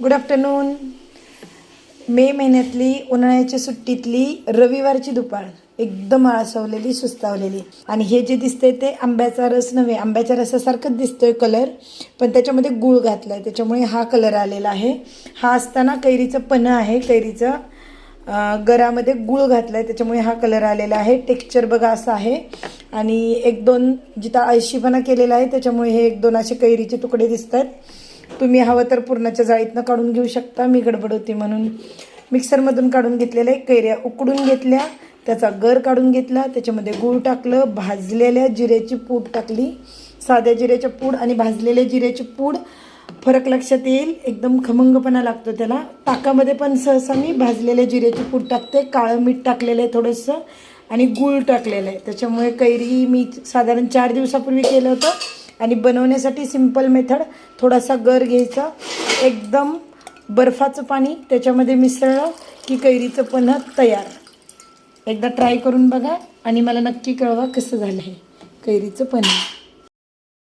Good afternoon. मे महिन्यातली उन्हाळ्याच्या सुट्टीतली रविवारची दुपार एकदम आळसावलेली सुस्तावलेली. आणि हे जे दिसतंय ते आंब्याचा रस नव्हे, आंब्याच्या रसासारखंच दिसतोय कलर, पण त्याच्यामध्ये गूळ घातला आहे, त्याच्यामुळे हा कलर आलेला आहे. हा असताना कैरीचं पन्हं आहे, कैरीचं गरामध्ये गूळ घातला आहे, त्याच्यामुळे हा कलर आलेला आहे. टेक्स्चर बघा असं आहे. आणि एक दोन जिथं अळशीपणा केलेला आहे त्याच्यामुळे हे एक दोन असे कैरीचे तुकडे दिसत आहेत. तुम्ही हवं तर पुरणाच्या जाळीतनं काढून घेऊ शकता. मी गडबड होती म्हणून मिक्सरमधून काढून घेतलेले. कैऱ्या उकडून घेतल्या, त्याचा गर काढून घेतला, त्याच्यामध्ये गूळ टाकलं, भाजलेल्या जिऱ्याची पूड टाकली. साध्या जिऱ्याच्या पूड आणि भाजलेल्या जिऱ्याची पूड फरक लक्षात येईल. एकदम खमंगपणा लागतो त्याला. ताकामध्ये पण सहसा मी भाजलेल्या जिऱ्याची पूड टाकते. काळं मीठ टाकलेलं आहे थोडंसं आणि गूळ टाकलेलं आहे. त्याच्यामुळे कैरी मी साधारण 4 दिवसापूर्वी केलं होतं. आणि बनवण्यासाठी सिंपल मेथड, थोडासा गर घ्यायचा, एकदम बर्फाचं पाणी त्याच्यामध्ये मिसळलं की कैरीचं पन्हं तयार. एकदा ट्राय करून बघा आणि मला नक्की कळवा कसं झालं आहे कैरीचं पन्हं.